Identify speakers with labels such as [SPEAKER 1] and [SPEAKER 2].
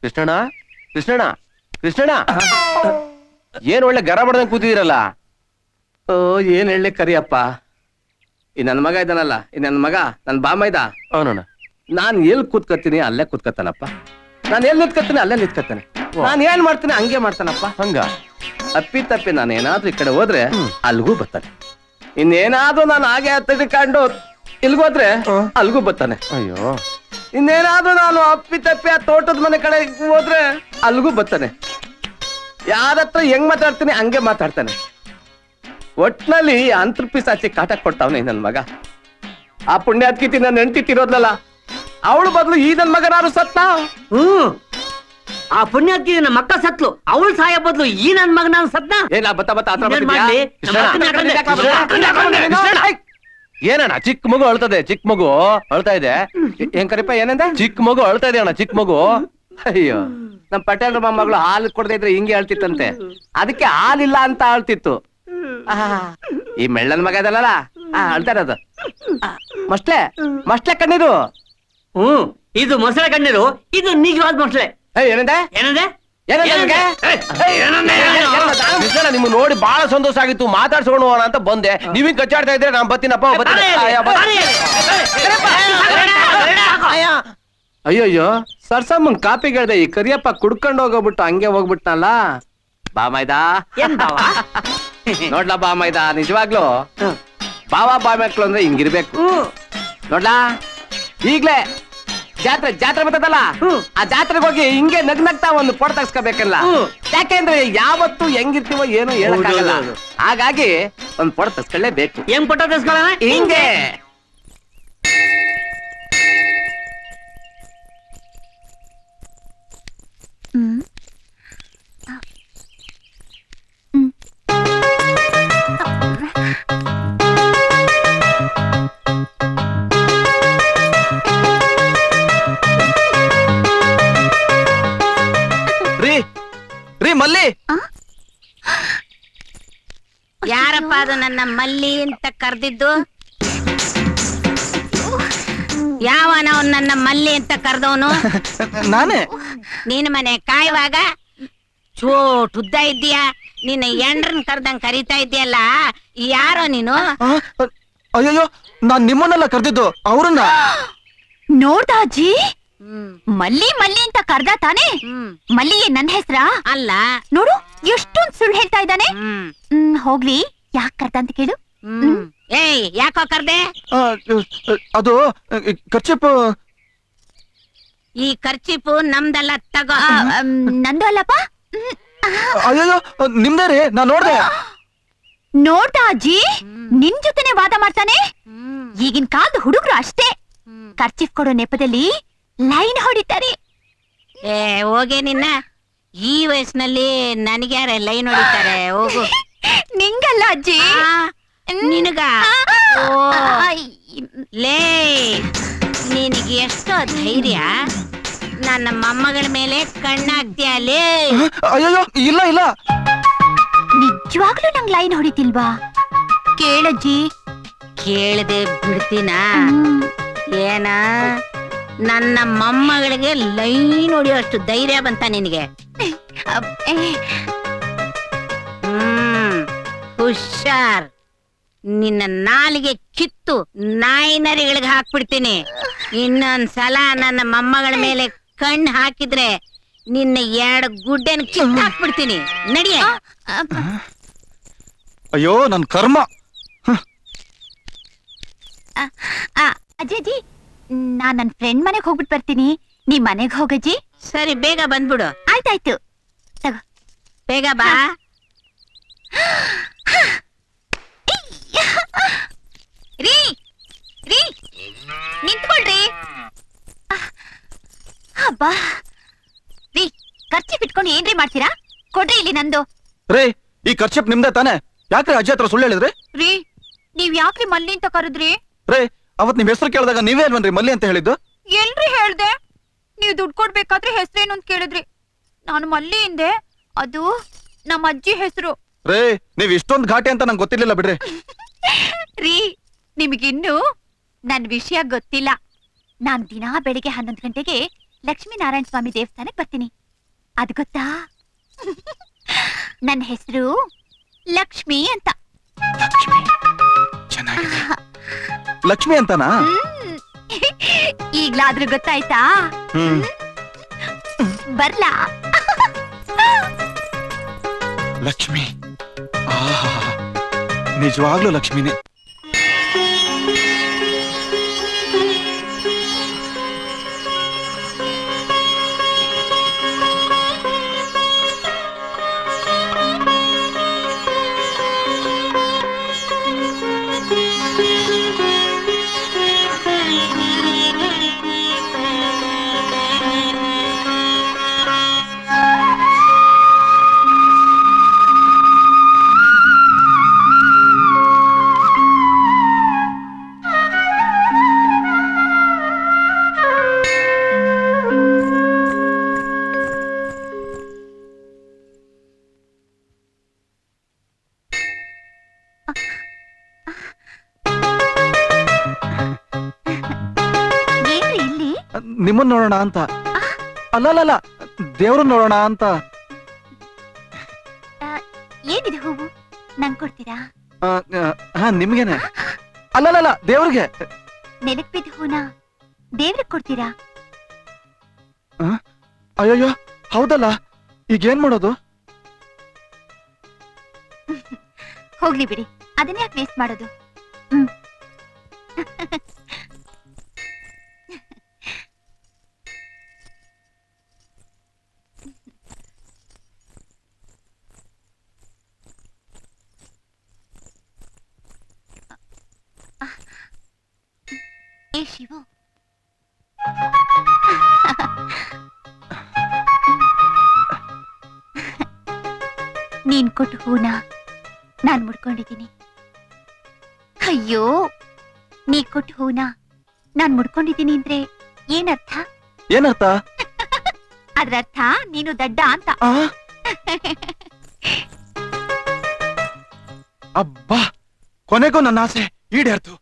[SPEAKER 1] ಕೃಷ್ಣಣ್ಣ ಕೃಷ್ಣಣ್ಣ ಕೃಷ್ಣಣ್ಣ ಏನ್ ಒಳ್ಳೆ ಗರ ಬಡ್ದಂಗ್ ಕೂತಿದಿರಲ್ಲ.
[SPEAKER 2] ಓ ಏನ್ ಹೇಳಿ ಕರಿಯಪ್ಪ, ಈ ನನ್ ಮಗ ಇದ್ದಾನಲ್ಲ, ಈ ನನ್ ಮಗ ನನ್ ಬಾಮ ಇದ್ದ,
[SPEAKER 1] ಅವನಣ್ಣ
[SPEAKER 2] ನಾನ್ ಎಲ್ ಕೂತ್ಕತ್ತೀನಿ ಅಲ್ಲೇ ಕೂತ್ಕತ್ತಾನಪ್ಪ. ನಾನ್ ಎಲ್ ನಿಂತ್ಕತ್ತೀನಿ ಅಲ್ಲೇ ನಿಂತ್ಕತ್ತಾನೆ. ನಾನ್ ಏನ್ ಮಾಡ್ತೀನಿ ಹಂಗೆ ಮಾಡ್ತಾನಪ್ಪ.
[SPEAKER 1] ಹಂಗ
[SPEAKER 2] ಅಪ್ಪಿ ತಪ್ಪಿ ನಾನು ಏನಾದ್ರೂ ಈ ಕಡೆ ಹೋದ್ರೆ ಅಲ್ಗೂ ಬರ್ತಾನೆ. ಇನ್ನೇನಾದ್ರೂ ನಾನು ಹಾಗೆ ಹತ್ತಿಕೊಂಡು ಇಲ್ಗೋದ್ರೆ ಅಲ್ಗೂ ಬರ್ತಾನೆ.
[SPEAKER 1] ಅಯ್ಯೋ,
[SPEAKER 2] ಇನ್ನೇನಾದ್ರೂ ನಾನು ಅಪ್ಪಿ ತಪ್ಪಿ ಆ ತೋಟದ ಮನೆ ಕಡೆ ಹೋದ್ರೆ ಅಲ್ಗೂ ಬರ್ತಾನೆ. ಯಾರತ್ರ ಹೆಂಗ್ ಮಾತಾಡ್ತೀನಿ ಹಂಗೆ ಮಾತಾಡ್ತಾನೆ. ಒಟ್ನಲ್ಲಿ ಅಂತರ್ಪಿಸಾಚಿ ಕಾಟ ಕೊಡ್ತಾವನೆ ನನ್ ಮಗ. ಆ ಪುಣ್ಯಾತ್ಕಿತಿ ನನ್ನ ಹೆಂಡತಿ ತಿರೋದ್ಲಲ್ಲ, ಅವಳು ಬದಲು ಈ ನನ್ ಮಗನಾರು ಸತ್ತ.
[SPEAKER 3] ಆ ಪುಣ್ಯಾತ್ಕಿ ನಮ್ಮ ಮಕ್ಕ ಸತ್ಲು, ಅವಳು ಸಾಯ ಬದ್ಲು ಈ ನನ್ ಮಗ ನಾನು ಸತ್ನ.
[SPEAKER 2] ಏನ ಬತ್ತ ಬತ್ತ
[SPEAKER 1] ಏನಣ್ಣ ಚಿಕ್ಕ ಮಗು ಅಳ್ತದೆ, ಚಿಕ್ಕ ಮಗು ಅಳ್ತಾ ಇದೆ.
[SPEAKER 2] ಏನ್ ಕರಿಪ ಏನಂದ?
[SPEAKER 1] ಚಿಕ್ಕ ಮಗು ಅಳ್ತಾ ಇದೆ ಅಣ್ಣ, ಚಿಕ್ಕ ಮಗು.
[SPEAKER 2] ಅಯ್ಯೋ, ನಮ್ ಪಟೇಲ್ ಮೊಮ್ಮಗಳು ಹಾಲು ಕೊಡದೇ ಇದ್ರೆ ಹಿಂಗೆ ಅಳ್ತಿತ್ತಂತೆ, ಅದಕ್ಕೆ ಹಾಲಿಲ್ಲ ಅಂತ ಅಳ್ತಿತ್ತು. ಈ ಮೆಳ್ಳನ್ ಮಗ ಇದಲ್ಲಲ್ಲ ಅಳ್ತಾ ಇರೋದು ಮಸ್ಲೆ ಮಸ್ಲೆ ಕಣ್ಣೀರು.
[SPEAKER 3] ಇದು ಮೊಸಳೆ ಕಣ್ಣೀರು, ಇದು ನಿಜವಾದ ಮೊಸಳೆ.
[SPEAKER 2] ಏನಂದೆ
[SPEAKER 3] ಏನಂದೆ
[SPEAKER 1] ನಿಮ್ಗೆ ನೋಡಿ ಬಹಳ ಸಂತೋಷ ಆಗಿತ್ತು, ಮಾತಾಡ್ಸ್ಕೊಂಡು ಹೋಗೋಣ ಅಂತ ಬಂದೆ. ನೀವಿಂಗ್ ಕಚ್ಚಾಡ್ತಾ ಇದ್ರೆ ನಾನ್ ಬತ್ತೀನಪ್ಪ.
[SPEAKER 2] ಅಯ್ಯಯ್ಯೋ, ಸರ್ಸಮ್ಮನ್ ಕಾಪಿಗಳ್ದೆ ಈ ಕರಿಯಪ್ಪ ಕುಡ್ಕೊಂಡು ಹೋಗ್ಬಿಟ್ಟು ಹಂಗೆ ಹೋಗ್ಬಿಟ್ನಲ್ಲ. ಬಾಮೈದಾ ನೋಡ್ಲಾ ಬಾಮೈದಾ, ನಿಜವಾಗ್ಲು ಬಾವ ಬಾಮಕ್ಳು ಅಂದ್ರೆ ಹಿಂಗಿರ್ಬೇಕು ನೋಡ್ಲಾ. ಈಗ್ಲೇ ಜಾತ್ರೆ ಜಾತ್ರೆ ಬರ್ತದಲ್ಲ, ಆ ಜಾತ್ರೆಗೆ ಹೋಗಿ ಹಿಂಗೆ ನಗ್ನಗ್ತಾ ಒಂದು ಫೋಟೋ ತಗ್ಸ್ಕೋಬೇಕಲ್ಲ. ಯಾಕೆಂದ್ರೆ ಯಾವತ್ತು ಹೆಂಗಿರ್ತೀವೋ ಏನೋ ಹೇಳಕ್ಕಾಗಲ್ಲ. ಹಾಗಾಗಿ ಒಂದ್ ಫೋಟೋ ತಗ್ಸ್ಕೊಳ್ಳೇಬೇಕು.
[SPEAKER 3] ಹೆಂಗ್ ಫೋಟೋ ತಗ್ಸ್ಕೊಳ್ಳೋಣ?
[SPEAKER 2] ಹಿಂಗೆ
[SPEAKER 1] ಮಲ್ಲಿ.
[SPEAKER 4] ಯಾರಪ್ಪ ಅದು ನನ್ನ ಮಲ್ಲಿ ಅಂತ ಕರೆದಿದ್ದು? ಯಾವನ ಅವ್ನು ನನ್ನ ಮಲ್ಲಿ ಅಂತ ಕರೆದವನು?
[SPEAKER 1] ನಾನೇ.
[SPEAKER 4] ನೀನ್ ಮನೆ ಕಾಯುವಾಗ ಚೋಟ್ ಉದ್ದ ಇದ್ದೀಯಾ, ನಿನ್ನ ಎಂಡ್ರನ್ ಕರ್ದಂಗ್ ಕರೀತಾ ಇದ್ದೀಯಲ್ಲ, ಯಾರೋ ನೀನು?
[SPEAKER 1] ಅಯ್ಯೋ, ನಾನ್ ನಿಮ್ಮನ್ನೆಲ್ಲ ಕರೆದಿದ್ದು ಅವ್ರನ್ನ.
[SPEAKER 5] ನೋಡ್ದ ಅಜ್ಜಿ, ಮಲ್ಲಿ ಮಲ್ಲಿ ಅಂತ ಕರ್ದ ತಾನೆ? ಮಲ್ಲಿಗೆ ನನ್ನ ಹೆಸ್ರಾ?
[SPEAKER 4] ಅಲ್ಲ.
[SPEAKER 5] ನೋಡು ಎಷ್ಟೊಂದ್ ಸುಳ್ಳು ಹೇಳ್ತಾ ಇದ್ದಾನೆ. ಹೋಗ್ಲಿ, ಯಾಕ್ ಕರ್ದ ಅಂತ ಕೇಳು.
[SPEAKER 4] ಏಯ್, ಯಾಕೋ ಕರ್ದೆ?
[SPEAKER 1] ಅದು ಕರ್ಚಿಪ್.
[SPEAKER 4] ಈ ಕರ್ಚಿಪು ನಮ್ದಲ್ಲ, ತಗೋ.
[SPEAKER 5] ನಂದು ಅಲ್ಲಪ್ಪ.
[SPEAKER 1] ಅಯ್ಯೋ, ನಿಮ್ದೇ ರೀ, ನಾನ್ ನೋಡ್ದೆ.
[SPEAKER 5] ನೋಡ್ದ ಅಜ್ಜಿ, ನಿನ್ ಜೊತೆನೆ ವಾದ ಮಾಡ್ತಾನೆ. ಈಗಿನ ಕಾಲದ ಹುಡುಗರು ಅಷ್ಟೇ, ಕರ್ಚಿಪ್ ಕೊಡೋ ನೆಪದಲ್ಲಿ ಲೈನ್ ಹೊಡಿತಾರೆ.
[SPEAKER 4] ಏ ಹೋಗೆ ನಿನ್ನ, ಈ ವಯಸ್ಸಿನಲ್ಲಿ ನನಗ್ಯಾರ ಲೈನ್ ಹೊಡಿತಾರೆ? ಹೋಗು.
[SPEAKER 5] ನಿಂಗಲ್ಲ ಅಜ್ಜಿ,
[SPEAKER 4] ನಿನಗ. ಲೇ, ನಿನಗೆ ಎಷ್ಟೋ ಧೈರ್ಯ ನನ್ನ ಮೊಮ್ಮಗಳ ಮೇಲೆ ಕಣ್ಣಾಗ್ತೀಯ? ಲೇ,
[SPEAKER 1] ಅಯ್ಯೋ, ಇಲ್ಲ ಇಲ್ಲ,
[SPEAKER 5] ನಿಜವಾಗ್ಲೂ ನಂಗ್ ಲೈನ್ ಹೊಡಿತಿಲ್ವಾ? ಕೇಳಜ್ಜಿ.
[SPEAKER 4] ಕೇಳದೆ ಬಿಡ್ತೀನ? ಏನ ನನ್ನ ಮೊಮ್ಮಗಳಿಗೆ ಲೈನ್ ಹೊಡಿಯೋಷ್ಟು ಧೈರ್ಯ ಬಂತ ನಿನಗೆ? ಹುಷಾರ್, ನಿನ್ನ ನಾಲಿಗೆ ಕಿತ್ತು ನಾಯಿನರಿಗಳಿಗೆ ಹಾಕ್ಬಿಡ್ತೀನಿ. ಇನ್ನೊಂದ್ಸಲ ನನ್ನ ಮೊಮ್ಮಗಳ ಮೇಲೆ ಕಣ್ಣು ಹಾಕಿದ್ರೆ ನಿನ್ನ 2 ಗುಡ್ಡೆನ ಕಿತ್ತು ಹಾಕ್ಬಿಡ್ತೀನಿ. ನಡಿಯ.
[SPEAKER 1] ಅಯ್ಯೋ, ನನ್ ಕರ್ಮ.
[SPEAKER 5] ಅಜ್ಜಿ, ನಾನ್ ನನ್ ಫ್ರೆಂಡ್ ಮನೆಗ್ ಹೋಗ್ಬಿಟ್ಟು ಬರ್ತೀನಿ, ನೀ ಮನೆಗ್ ಹೋಗಜ್ಜಿ.
[SPEAKER 4] ಸರಿ, ಬೇಗ ಬಂದ್ಬಿಡು.
[SPEAKER 5] ಆಯ್ತಾಯ್ತು, ತಗೋ.
[SPEAKER 4] ಬೇಗ ಬಾ.
[SPEAKER 5] ರೀ ರೀ, ನಿಂತ್ಕೊಳ್ರಿ. ಹಬ್ಬಾ ರೀ, ಖರ್ಚಿ ಬಿಟ್ಕೊಂಡು ಏನ್ರಿ ಮಾಡ್ತೀರಾ? ಕೊಡ್ರಿ ಇಲ್ಲಿ ನಂದು.
[SPEAKER 1] ರೇ, ಈ ಖರ್ಚಿಪ್ ನಿಮ್ದೇ ತಾನೆ? ಯಾಕ್ರಿ ಅಜ್ಜಿ ಹತ್ರ ಸುಳ್ಳು ಹೇಳಿದ್ರಿ?
[SPEAKER 5] ರೀ, ನೀವ್ ಯಾಕ್ರಿ ಮಲ್ಲಿ ಅಂತ ಕರೆದ್ರಿ?
[SPEAKER 1] ರೇ, ಅವತ್ ನಿಮ್ ಹೆಸರು ಕೇಳಿದಾಗ ನೀವೇ ಅಲ್ವನ್ರಿ ಮಲ್ಲಿ ಅಂತ ಹೇಳಿದ್ದು?
[SPEAKER 5] ಎಲ್ರಿ ಹೇಳ್ದೆ? ನೀವ್ ದುಡ್ಡು ಕೊಡ್ಬೇಕಾದ್ರೆ ಹೆಸರೇನು ಅಂತ ಕೇಳಿದ್ರಿ. ನಾನು ಮಲ್ಲಿ ಹಿಂದೆ, ಅದು ನಮ್ಮ ಅಜ್ಜಿ ಹೆಸರು.
[SPEAKER 1] ರೇ, ನೀವ್ ಇಷ್ಟೊಂದು ಘಾಟಿ ಅಂತ ನಂಗೆ ಗೊತ್ತಿರ್ಲಿಲ್ಲ ಬಿಡ್ರಿ.
[SPEAKER 5] ರೀ ನಿಮಗಿನ್ನು ನನ್ ವಿಷಯ ಗೊತ್ತಿಲ್ಲ. ನಾನ್ ದಿನಾ ಬೆಳಿಗ್ಗೆ 11 ಗಂಟೆಗೆ ಲಕ್ಷ್ಮೀನಾರಾಯಣ ಸ್ವಾಮಿ ದೇವಸ್ಥಾನಕ್ ಬರ್ತೀನಿ. ಅದ್ ಗೊತ್ತಾ? ನನ್ನ ಹೆಸರು ಲಕ್ಷ್ಮಿ ಅಂತ.
[SPEAKER 6] ಚೆನ್ನಾಗಿದೆ. ಲಕ್ಷ್ಮಿ ಅಂತನಾ?
[SPEAKER 5] ಈಗ್ಲಾದ್ರೂ ಗೊತ್ತಾಯ್ತಾ? ಬರ್ಲಾ?
[SPEAKER 6] ಲಕ್ಷ್ಮಿ ನಿಜವಾಗ್ಲೂ ಲಕ್ಷ್ಮಿನೇ.
[SPEAKER 5] ಏನ್ರಿ ಇಲ್ಲಿ?
[SPEAKER 6] ನಿಮ್ಮನ್ ನೋಡೋಣ ಅಂತ. ಅಲ್ಲಲ್ಲ, ದೇವ್ರನ್ನ ನೋಡೋಣ ಅಂತ.
[SPEAKER 5] ಏನಿದೆ ಹೂವು? ನಂಗ್ ಕೊಡ್ತೀರಾ?
[SPEAKER 6] ಹಾ ನಿಮ್ಗೇನೆ. ಅಲ್ಲಲ್ಲ, ದೇವ್ರಿಗೆ.
[SPEAKER 5] ನೆಲಕ್ ಬಿದ್ದ ಹೂನ ದೇವ್ರಿಗೆ ಕೊಡ್ತೀರಾ?
[SPEAKER 6] ಅಯ್ಯಯ್ಯೋ ಹೌದಲ್ಲ, ಈಗೇನ್ ಮಾಡೋದು?
[SPEAKER 5] ಹೋಗ್ಲಿ ಬಿಡಿ, ಅದನ್ನೇ ಯಾಕೆ ವೇಸ್ಟ್ ಮಾಡೋದು? ಏ ಶಿವು, ನೀನ್ ಕೊಟ್ಟು ಹೂನ ನಾನ್ ಮುಡ್ಕೊಂಡಿದ್ದೀನಿ. ಅಯ್ಯೋ, ನೀ ಕೊಟ್ಟು ಹೂನ ನಾನ್ ಮುಡ್ಕೊಂಡಿದ್ದೀನಿ ಅಂದ್ರೆ ಏನರ್ಥ?
[SPEAKER 6] ಏನರ್ಥ?
[SPEAKER 5] ಅದ್ರರ್ಥ ನೀನು ದಡ್ಡ ಅಂತ.
[SPEAKER 6] ಅಬ್ಬಾ, ಕೊನೆಗೂ ನನ್ನ ಆಸೆ ಈಡೇರ್ತು.